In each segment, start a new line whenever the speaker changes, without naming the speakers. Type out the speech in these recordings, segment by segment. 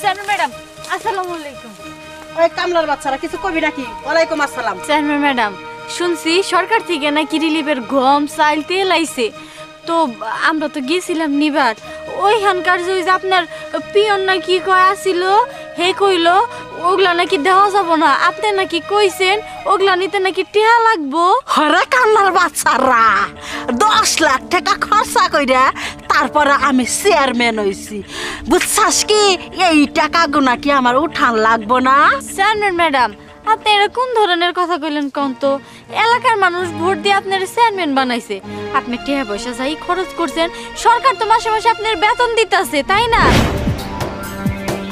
Chairman madam আসসালামু আলাইকুম।
ওই কামলার বাচ্চারা কিছু কবি নাকি? ওয়ালাইকুম আসসালাম।
চেয়ারম্যান ম্যাডাম শুনছি সরকার থেকে নাকি রিলিফের গম চাল তেল আইছে, তো আমরা তো গেছিলাম নিবার। ওইখানকার যে আপনার পিয়ন নাকি কয় আসিল, হে কইল ওগুলা নাকি দেওয়া যাব না। আপনি নাকি কইছেন ওগুলা নিতে নাকি টিয়া লাগবো।
হরে কামলার বাচ্চারা 10 লাখ টাকা খরচা কইরা তারপরে আমি চেয়ারম্যান হইছি, বুঝছাস কি? এই টাকা গুনা কি আমার উঠান লাগবো না?
চেয়ারম্যান ম্যাডাম আপনি এরা কোন ধরনের কথা কইলেন কোন তো? এলাকার মানুষ ভোট দিয়ে আপনার চেয়ারম্যান বানাইছে, আপনি টাকা পয়সা চাই খরচ করছেন, সরকার তো মাসে মাসে আপনার বেতন দিতেছে, তাই না?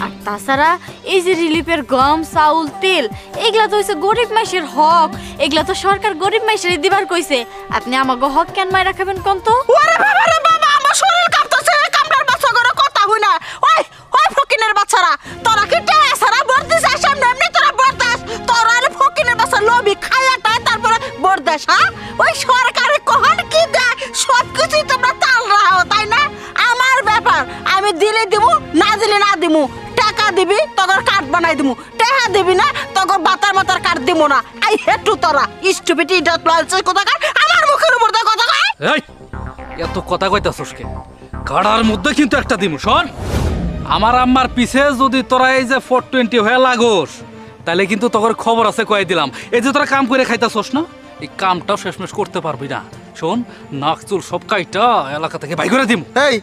আর তাছাড়া এই যে রিলিফের গম চাউল তেল এগুলা তো হইছে গরিব মাইসের হক, এগুলা তো সরকার গরিব মাইসের দিবার কইছে। আপনি আমাকে হক কেন মাইরা খাবেন কোন তো?
ওরে বাবা রে বাবা, আমার শরীর কাঁপতেছে। কামলার বাচ্চাগুলো কথা হই না। ওই ওই ফকিনের বাচ্চারা, তোরা কি টাকা সারা ভোট দিছিস? সামনে এমনি তোরা ভোট দাস, তোরা আরে ফকিনের বাচ্চা লবি খাইয়া টায় তারপরে ভোট দাস। হ্যাঁ, ওই সরকারে কখন কি দেয় সবকিছুই তোমরা তাল রাখো, তাই না? আমার ব্যাপার, আমি দিলে দিমু, না দিলে না দিমু। টাকা দিবি তখন কার্ড বানাই দিমু, টাকা দিবি না তখন বাতার মাতার কার্ড দিমু না। আই হেটু তোরা স্টুপিড ইডিয়ট ললছে কোথাকার, আমার মুখের উপর দিয়ে কথা কয়।
এই এত কথা কইতাছস কে? কাড়ার মধ্যে কিন্তু একটা দিমু। শোন, আমার আম্মার পিছে যদি তোরা এই যে 420 হয়ে লাগোস তাহলে কিন্তু তোর খবর আছে কয়ে দিলাম। এই যে তোরা কাম করে খাইতাছস না, এই কামটাও শেষমেশ করতে পারবি না। শোন, নাক চুল সব কাইটা এলাকা থেকে বাই করে দিমু।
এই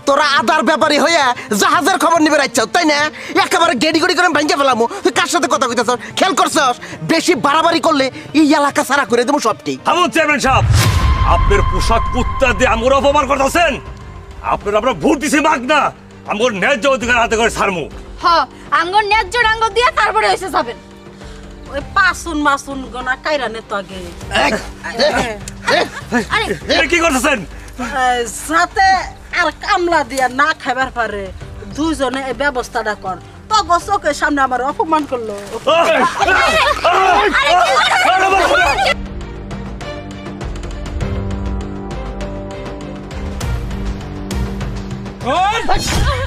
তোরা আদার ব্যাপারী হইয়া জাহাজের খবর নিবে রাখছস, তাই না? একেবারে গেডি গড়ি করে ভাঙ্গে ফেলামু। তুই কার সাথে কথা কইতাছস? খেয়াল করছস? বেশি বাড়াবাড়ি করলে এই এলাকা সারা করে দেবো সবটি।
থামুন চেয়ারম্যান সাহেব, আপনার পোশাক কুত্তা দিয়ে আমার অপমান করতেছেন। আমরা ভোট দিছি মাগ না, আমার ন্যায্য অধিকার হাতে করে ছাড়মু।
হ্যাঁ, আঙ্গুর ন্যায্য রাঙ্গ দিয়ে তারপরে হইছে যাবেন।
ওই পাসুন মাসুন গোনা কাইরানে তো আগে
আরে
কি করতেছেন?
সাথে আর কামলা দিয়া না খাবার পারে দুইজনে এই ব্যবস্থাটা কর। তো চোখের সামনে আমার অপমান করলো।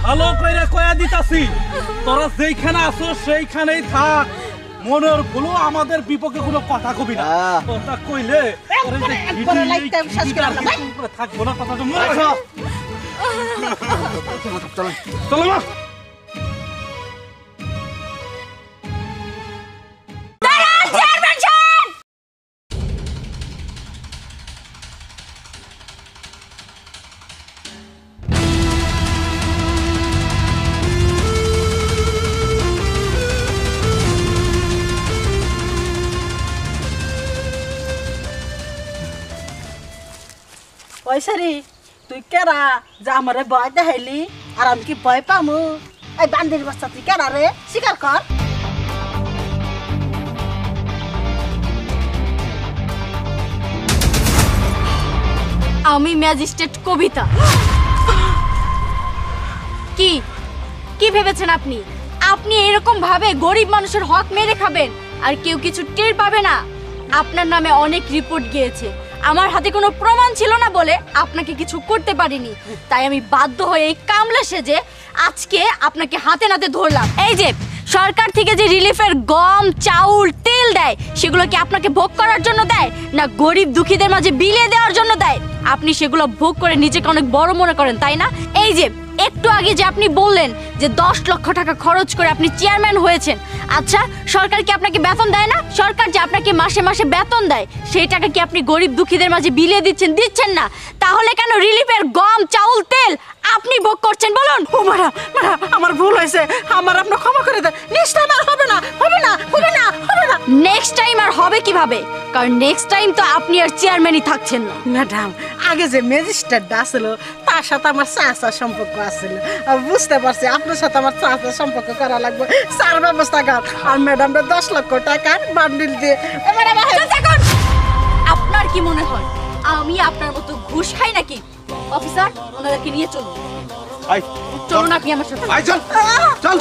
ভালো কইরা কয়া দিতাছি, তোরা যেইখানে আছো সেইখানেই থাক। মনের ভুলো আমাদের বিপক্ষে কোনো কথা কবি না। কথা কইলে থাকবো না, কথাটা মনে রাখো। চলো মা।
পয়সারি তুই কেরা যা আমারে ভয় দেখাইলি, আর আমি কি ভয় পামু? এই বান্দির বাচ্চা তুই কেরা রে? স্বীকার কর।
আমি ম্যাজিস্ট্রেট কবিতা। কি কি ভেবেছেন আপনি? আপনি এরকম ভাবে গরিব মানুষের হক মেরে খাবেন আর কেউ কিছু টের পাবে না? আপনার নামে অনেক রিপোর্ট গিয়েছে, আমার হাতে কোনো প্রমাণ ছিল না বলে আপনাকে কিছু করতে পারিনি, তাই আমি বাধ্য হয়ে এই কামলা সেজে আজকে আপনাকে হাতে নাতে ধরলাম। এই যে সরকার থেকে যে রিলিফের গম চাউল তেল দেয় সেগুলো কি আপনাকে ভোগ করার জন্য দেয়, না গরিব দুঃখীদের মাঝে বিলিয়ে দেওয়ার জন্য দেয়? আপনি সেগুলো ভোগ করে নিজেকে অনেক বড় মনে করেন, তাই না? এই যে একটু আগে যে আপনি বললেন যে 10 লক্ষ টাকা খরচ করে আপনি চেয়ারম্যান হয়েছেন, আচ্ছা সরকার কি আপনাকে বেতন দেয় না? সরকার যে আপনাকে মাসে মাসে বেতন দেয় সেই টাকা কি আপনি গরিব দুঃখীদের মাঝে বিলিয়ে দিচ্ছেন না? তাহলে কেন রিলিফের গম চাউল তেল আপনি ভোগ করছেন বলুন?
ও ম্যাডাম, ম্যাডাম আমার ভুল হয়েছে, আমার আপনি ক্ষমা করে দেন। নেক্সট টাইম আর হবে না, হবে না, হবে না, হবে না।
নেক্সট টাইম আর হবে কিভাবে? কারণ নেক্সট টাইম তো আপনি আর চেয়ারম্যানই থাকছেন না।
ম্যাডাম আগে যে ম্যাজিস্ট্রেট আসছিল তার সাথে আমার চাচার সম্পর্ক আসছিল, বুঝতে পারছি আপনার সাথে আমার চাচার সম্পর্ক করা লাগবে। স্যার ব্যবস্থা কর। আর ম্যাডামরা 10 লক্ষ টাকার বান্ডিল দিয়ে।
আপনার কি মনে হয় আমি আপনার মতো ঘুষ খাই নাকি? অফিসার ওনাদেরকে নিয়ে চলুন। চলুন আপনি আমার সাথে।
চল চল।